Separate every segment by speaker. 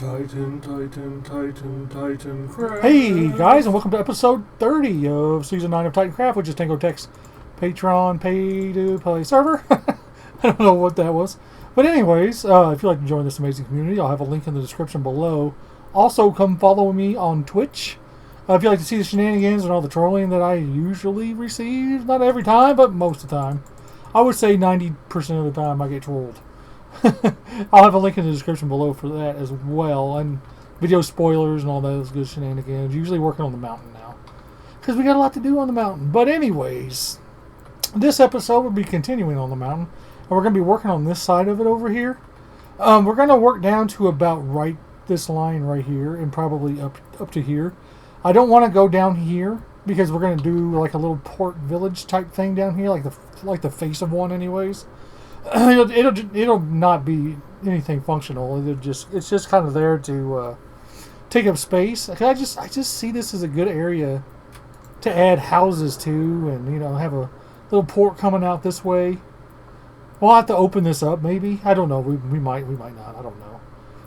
Speaker 1: Titancraft. Hey guys, and welcome to episode 30 of season 9 of Titancraft, which is Tango Tech's Patreon pay-to-play server. I don't know what that was. But anyways, if you'd like to join this amazing community, I'll have a link in the description below. Also, come follow me on Twitch. If you'd like to see the shenanigans and all the trolling that I usually receive, not every time, but most of the time. I would say 90% of the time I get trolled. I'll have a link in the description below for that as well, and video spoilers and all those good shenanigans. Usually working on the mountain now, because we got a lot to do on the mountain. But anyways, this episode will be continuing on the mountain, and we're going to be working on this side of it over here. We're going to work down to about right this line right here, and probably up to here. I don't want to go down here because we're going to do like a little port village type thing down here, like the face of one, anyways. It'll not be anything functional. It's just kind of there to take up space. I just see this as a good area to add houses to, and have a little port coming out this way. We'll have to open this up, maybe. I don't know. We might not. I don't know.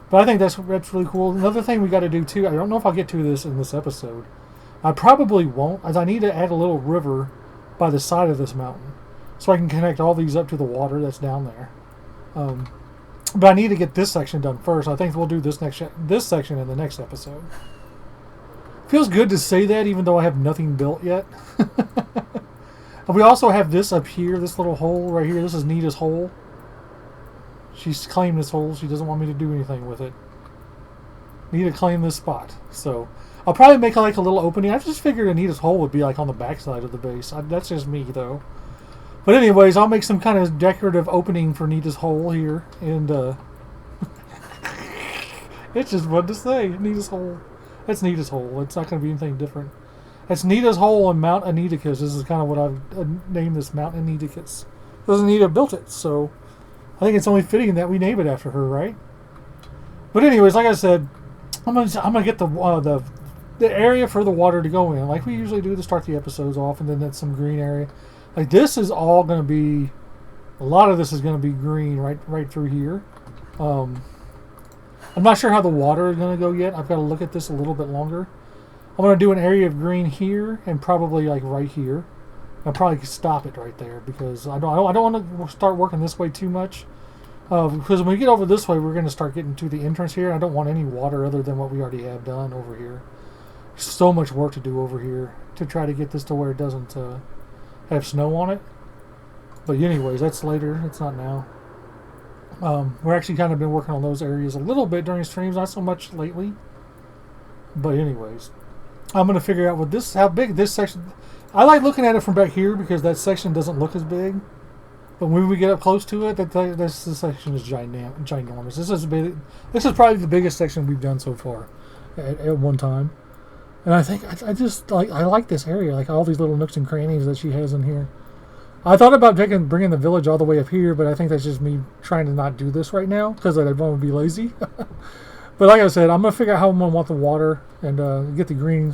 Speaker 1: But I think that's really cool. Another thing we got to do too. I don't know if I'll get to this in this episode. I probably won't, as I need to add a little river by the side of this mountain, so I can connect all these up to the water that's down there. But I need to get this section done first. I think we'll do this section in the next episode. Feels good to say that, even though I have nothing built yet. And we also have this up here, this little hole right here. This is Nita's hole. She's claimed this hole. She doesn't want me to do anything with it. Need to claim this spot. So I'll probably make like a little opening. I just figured Anita's hole would be like on the backside of the base. That's just me, though. But anyways, I'll make some kind of decorative opening for Nita's hole here, and it's just fun to say, Nita's hole. That's Nita's hole. It's not going to be anything different. That's Nita's hole on Mount Aniticus. This is kind of what I've named this, Mount Aniticus. Because Anita built it, so I think it's only fitting that we name it after her, right? But anyways, like I said, I'm gonna get the area for the water to go in, like we usually do to start the episodes off, and then that's some green area. Like this is all going to be, a lot of this is going to be green right through here. I'm not sure how the water is going to go yet. I've got to look at this a little bit longer. I'm going to do an area of green here and probably like right here. I'll probably stop it right there because I don't want to start working this way too much. Because when we get over this way, we're going to start getting to the entrance here. And I don't want any water other than what we already have done over here. There's so much work to do over here to try to get this to where it doesn't have snow on it. But anyways, that's later. It's not now. We're actually kind of been working on those areas a little bit during streams, not so much lately. But anyways, I'm going to figure out how big this section. I like looking at it from back here because that section doesn't look as big. But when we get up close to it, this section is ginormous. This is probably the biggest section we've done so far at one time. And I think I like this area, like all these little nooks and crannies that she has in here. I thought about bringing the village all the way up here, but I think that's just me trying to not do this right now because I don't want to be lazy. But like I said, I'm gonna figure out how I'm gonna want the water and get the green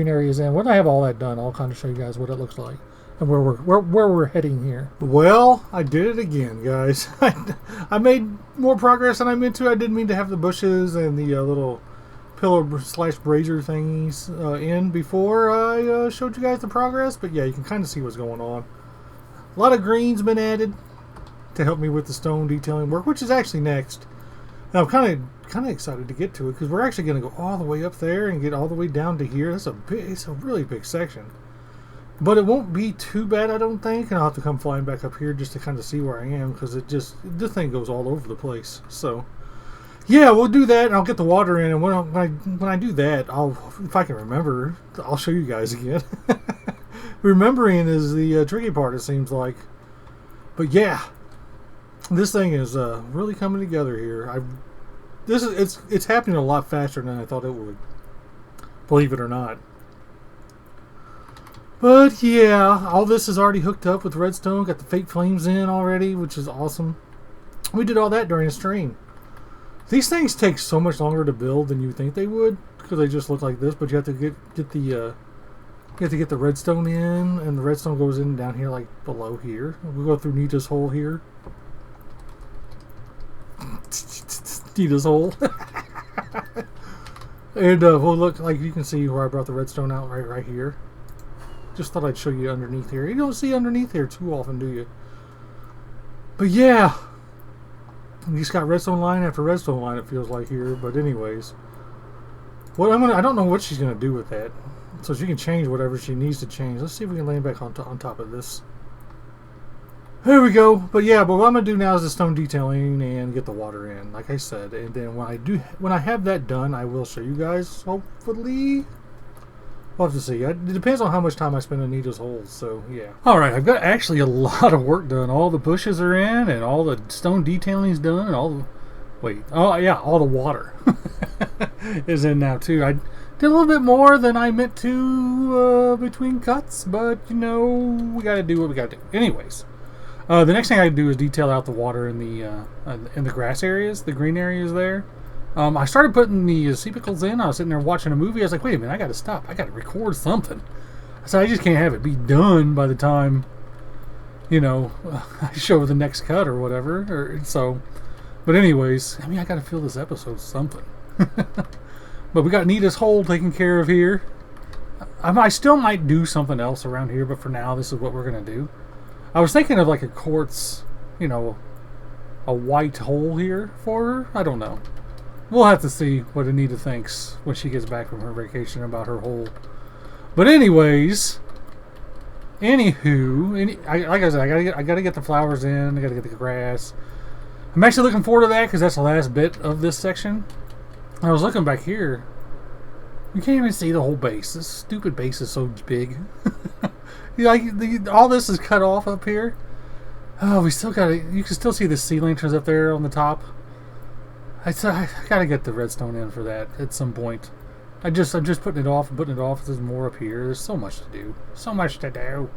Speaker 1: areas in. When I have all that done, I'll kind of show you guys what it looks like and where we're heading here. Well, I did it again, guys. I made more progress than I meant to. I didn't mean to have the bushes and the little pillar/brazier thingies in before I showed you guys the progress, but yeah, you can kind of see what's going on. A lot of green's been added to help me with the stone detailing work, which is actually next. Now I'm kind of excited to get to it because we're actually going to go all the way up there and get all the way down to here. It's a really big section, but it won't be too bad, I don't think. And I'll have to come flying back up here just to kind of see where I am because this thing goes all over the place. So yeah, we'll do that, and I'll get the water in, and when I do that, if I can remember, I'll show you guys again. Remembering is the tricky part, it seems like. But yeah, this thing is really coming together here. It's happening a lot faster than I thought it would, believe it or not. But yeah, all this is already hooked up with redstone. Got the fake flames in already, which is awesome. We did all that during the stream. These things take so much longer to build than you think they would because they just look like this. But you have to get the redstone in, and the redstone goes in down here, like below here. We'll go through Nita's hole here. Nita's hole. And well, look, like you can see where I brought the redstone out right here. Just thought I'd show you underneath here. You don't see underneath here too often, do you? But yeah, you just got redstone line after redstone line. It feels like here. But anyways, I don't know what she's gonna do with that. So she can change whatever she needs to change. Let's see if we can land back on top of this. There we go. But yeah, but what I'm gonna do now is the stone detailing and get the water in, like I said. And then when I have that done, I will show you guys. Hopefully, we'll have to see. It depends on how much time I spend in Nita's holes. So yeah. All right, I've got actually a lot of work done. All the bushes are in, and all the stone detailing is done, and all the all the water is in now too. I did a little bit more than I meant to between cuts, but you know, we got to do what we got to do. Anyways. The next thing I do is detail out the water in the grass areas, the green areas there. I started putting the sepicles in. I was sitting there watching a movie. I was like, wait a minute, I got to stop. I got to record something. So I just can't have it be done by the time, you know, I show the next cut or whatever. But anyways, I mean, I got to fill this episode with something. But we got Nita's hole taken care of here. I still might do something else around here, but for now, this is what we're going to do. I was thinking of like a quartz, you know, a white hole here for her. I don't know. We'll have to see what Anita thinks when she gets back from her vacation about her hole. But anyways, anywho, like I said, I gotta get the flowers in. I gotta get the grass. I'm actually looking forward to that because that's the last bit of this section. I was looking back here. You can't even see the whole base. This stupid base is so big. All this is cut off up here. Oh, we still got it. You can still see the sea lanterns up there on the top. I gotta get the redstone in for that at some point. I'm just putting it off and putting it off. There's more up here. There's so much to do. So much to do.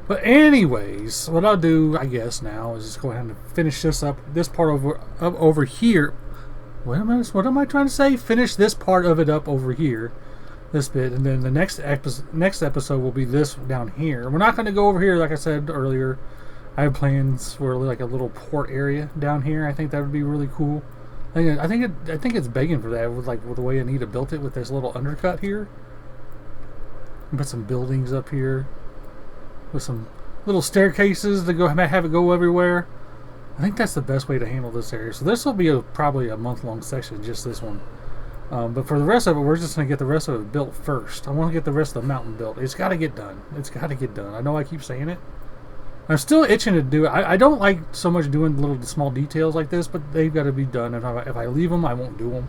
Speaker 1: But anyways, what I'll do, I guess now, is just go ahead and finish this up. This part over here. What am I trying to say? Finish this part of it up over here. This bit, and then the next episode will be this down here. We're not going to go over here, like I said earlier. I have plans for like a little port area down here. I think that would be really cool. I think it's begging for that with the way Anita built it with this little undercut here. Put some buildings up here with some little staircases to have it go everywhere. I think that's the best way to handle this area. So this will be probably a month-long section, just this one. But for the rest of it, we're just going to get the rest of it built first. I want to get the rest of the mountain built. It's got to get done. It's got to get done. I know I keep saying it. I'm still itching to do it. I don't like so much doing little small details like this, but they've got to be done. If I leave them, I won't do them.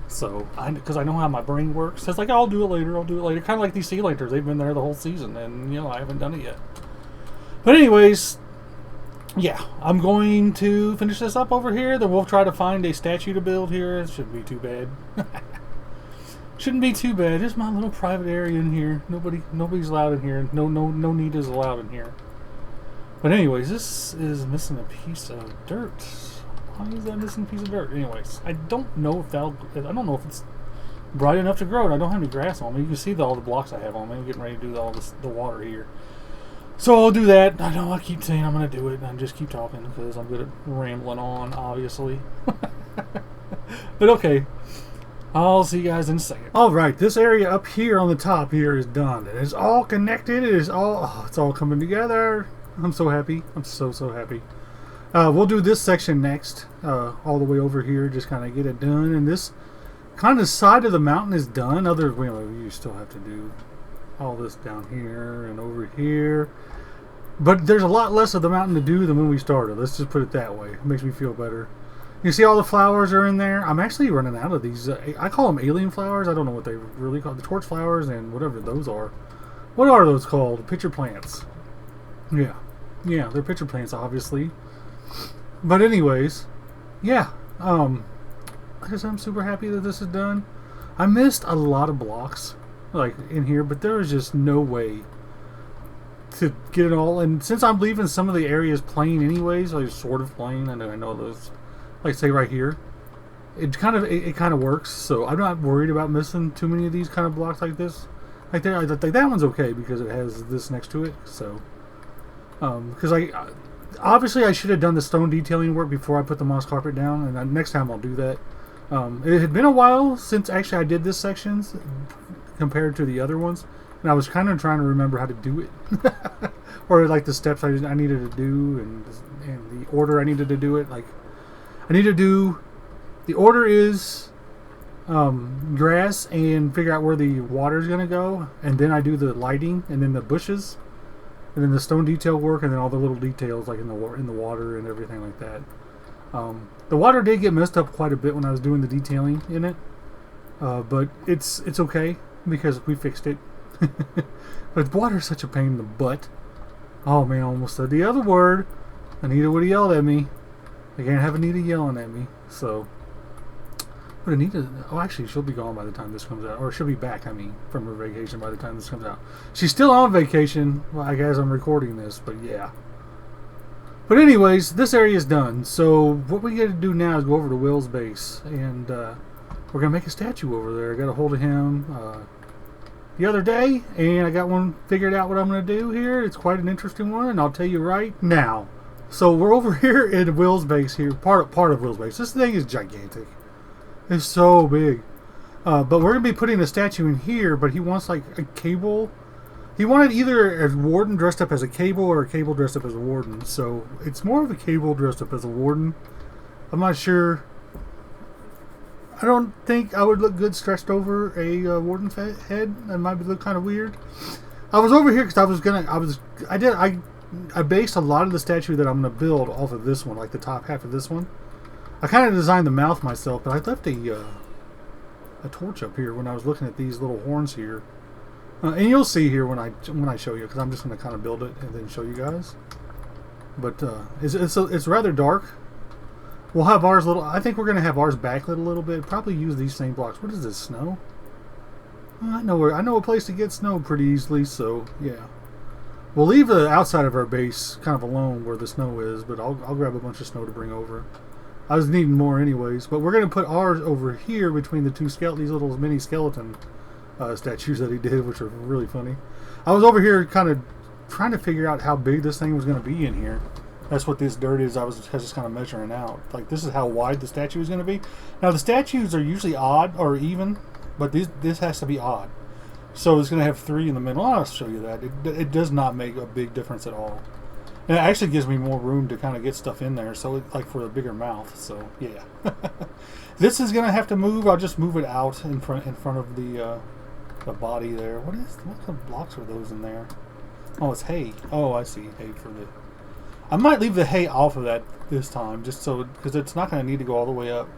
Speaker 1: So, because I know how my brain works. It's like, I'll do it later. Kind of like these sea lanterns. They've been there the whole season, and, you know, I haven't done it yet. But anyways, yeah, I'm going to finish this up over here. Then we'll try to find a statue to build here. It shouldn't be too bad. Shouldn't be too bad. Just my little private area in here. Nobody's allowed in here. No Nita's allowed in here. But anyways, this is missing a piece of dirt. Why is that missing a piece of dirt? Anyways, I don't know if it's bright enough to grow, and I don't have any grass on me. You can see all the blocks I have on me. I'm getting ready to do all the water here. So I'll do that. I know I keep saying I'm going to do it, and I just keep talking because I'm good at rambling on, obviously. But okay. I'll see you guys in a second. Alright, this area up here on the top here is done. It is all connected. It's all coming together. I'm so happy. I'm so happy. We'll do this section next. All the way over here. Just kind of get it done. And this kind of side of the mountain is done. You still have to do all this down here and over here. But there's a lot less of the mountain to do than when we started. Let's just put it that way. It makes me feel better. You see all the flowers are in there. I'm actually running out of these. I call them alien flowers. I don't know what they really call the torch flowers and whatever those are. What are those called? Pitcher plants. Yeah, they're pitcher plants, obviously. But anyways, yeah. Like I said, I'm super happy that this is done. I missed a lot of blocks, like in here, but there was just no way to get it all. And since I'm leaving some of the areas plain anyways, like sort of plain. I know those. Like say right here, it kind of works. So I'm not worried about missing too many of these kind of blocks like this. Like that one's okay because it has this next to it. So, because obviously I should have done the stone detailing work before I put the moss carpet down, and next time I'll do that.
Speaker 2: It had been a while since actually I did this sections compared to the other ones, and I was kind of trying to remember how to do it, or like the steps I needed to do, and the order I needed to do it. Like I need to do the order is grass and figure out where the water is gonna go, and then I do the lighting, and then the bushes, and then the stone detail work, and then all the little details like in the water and everything like that. The water did get messed up quite a bit when I was doing the detailing in it, but it's okay because we fixed it. But water is such a pain in the butt. Oh man, I almost said the other word. Anita would have yelled at me. I can't have Anita yelling at me. So, but Anita, oh actually she'll be gone by the time this comes out, or she'll be back. I mean, from her vacation by the time this comes out. She's still on vacation, well, I guess I'm recording this, but yeah. But anyways, this area is done. So what we got to do now is go over to Will's base, and we're gonna make a statue over there. I got a hold of him the other day, and I got one figured out what I'm gonna do here. It's quite an interesting one, and I'll tell you right now. So we're over here in Will's base here, part of Will's base. This thing is gigantic. It's so big. But we're gonna be putting a statue in here. But he wants like a Caable. He wanted either a warden dressed up as a Caable or a Caable dressed up as a warden. So it's more of a Caable dressed up as a warden. I'm not sure. I don't think I would look good stretched over a warden's head. That might look kind of weird. I was over here because I based a lot of the statue that I'm going to build off of this one, like the top half of this one. I kind of designed the mouth myself, but I left a torch up here when I was looking at these little horns here. And you'll see here when I show you, because I'm just going to kind of build it and then show you guys. But it's rather dark. We'll have ours I think we're going to have ours backlit a little bit. Probably use these same blocks. What is this, snow? I know a place to get snow pretty easily, so yeah. We'll leave the outside of our base kind of alone where the snow is, but I'll grab a bunch of snow to bring over. I was needing more anyways, but we're going to put ours over here between the two these little mini skeleton statues that he did, which are really funny. I was over here kind of trying to figure out how big this thing was going to be in here. That's what this dirt is. I was just kind of measuring out. Like, this is how wide the statue is going to be. Now, the statues are usually odd or even, but this has to be odd. So it's going to have 3 in the middle. I'll show you that. It does not make a big difference at all. And it actually gives me more room to kind of get stuff in there. So, like for a bigger mouth. So, yeah. This is going to have to move. I'll just move it out in front of the body there. What kind of blocks are those in there? Oh, it's hay. Oh, I see. Hay for the... I might leave the hay off of that this time, just so, because it's not going to need to go all the way up.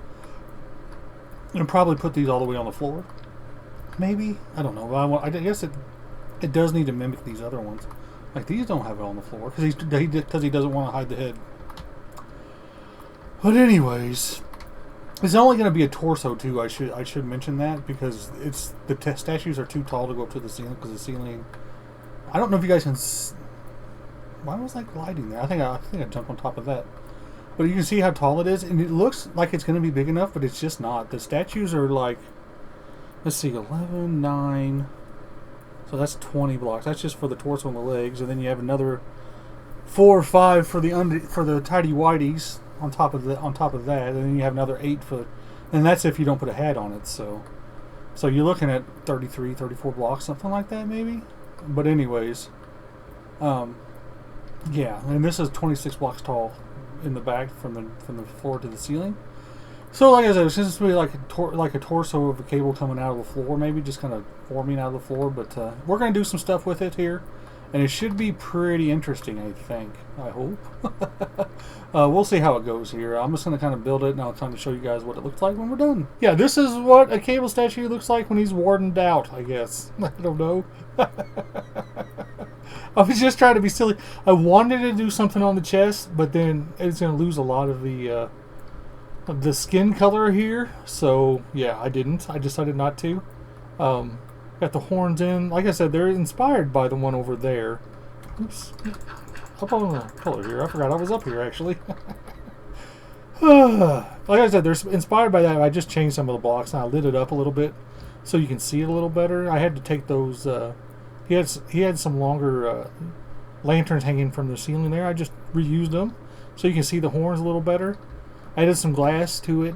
Speaker 2: And probably put these all the way on the floor. Maybe? I don't know. I guess it does need to mimic these other ones. Like, these don't have it on the floor, because he doesn't want to hide the head. But anyways, it's only going to be a torso too. I should mention that, because the statues are too tall to go up to the ceiling, because the ceiling... I don't know if you guys can... Why was that gliding there? I think I jumped on top of that. But you can see how tall it is, and it looks like it's going to be big enough, but it's just not. The statues are like, let's see, 11, 9. So that's 20 blocks. That's just for the torso and the legs, and then you have another 4 or 5 for the tidy whities on top of that, and then you have another 8 and that's if you don't put a hat on it. So you're looking at 33, 34 blocks, something like that, maybe. But anyways, yeah, and this is 26 blocks tall in the back from the floor to the ceiling. So like I said, it's just going to be like a torso of a Caable coming out of the floor, maybe just kind of forming out of the floor. But we're going to do some stuff with it here, and it should be pretty interesting, I think. I hope. We'll see how it goes here. I'm just going to kind of build it, and I'll kind of show you guys what it looks like when we're done. Yeah, this is what a Caable statue looks like when he's wardened out, I guess. I don't know. I was just trying to be silly. I wanted to do something on the chest, but then it's going to lose a lot of the skin color here. So, yeah, I didn't. I decided not to. Got the horns in. Like I said, they're inspired by the one over there. Oops. Up on the color here. I forgot I was up here, actually. Like I said, they're inspired by that. I just changed some of the blocks, and I lit it up a little bit so you can see it a little better. I had to take those... He had some longer lanterns hanging from the ceiling there. I just reused them so you can see the horns a little better. I added some glass to it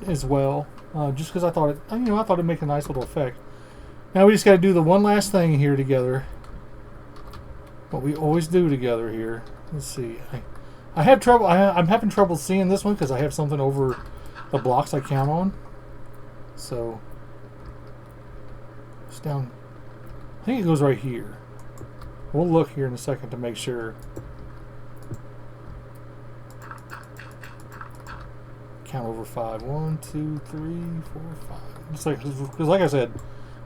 Speaker 1: as well, just because I thought it, I thought it'd make a nice little effect. Now we just got to do the one last thing here together. What we always do together here. Let's see. I have trouble. I'm having trouble seeing this one because I have something over the blocks I count on. So it's down. I think it goes right here. We'll look here in a second to make sure. Count over 5. 1, 2, 3, 4, 5. It's like, because like I said,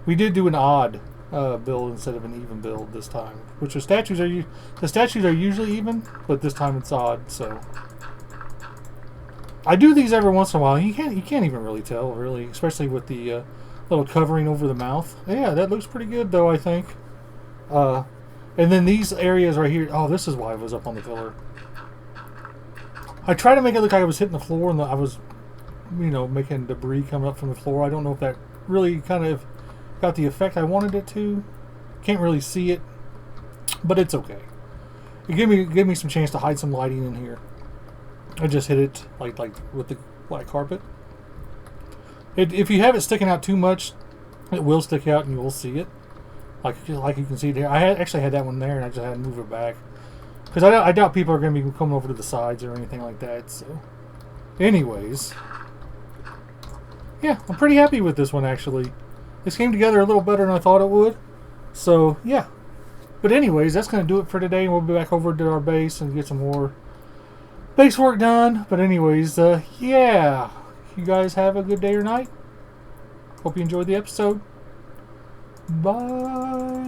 Speaker 1: we did do an odd build instead of an even build this time. Which the statues are usually even, but this time it's odd. So I do these every once in a while. You can't even really tell, really, especially with the little covering over the mouth. Yeah, that looks pretty good though, I think. And then these areas right here. Oh, this is why I was up on the pillar. I tried to make it look like I was hitting the floor and I was, making debris coming up from the floor. I don't know if that really kind of got the effect I wanted it to. Can't really see it, but it's okay. It gave me some chance to hide some lighting in here. I just hit it like with the black carpet. If you have it sticking out too much, it will stick out and you will see it. Like you can see there. I actually had that one there and I just had to move it back. Because I doubt people are going to be coming over to the sides or anything like that. So, anyways. Yeah, I'm pretty happy with this one, actually. This came together a little better than I thought it would. So, yeah. But anyways, that's going to do it for today. We'll be back over to our base and get some more base work done. But anyways, yeah. You guys have a good day or night. Hope you enjoyed the episode. Bye.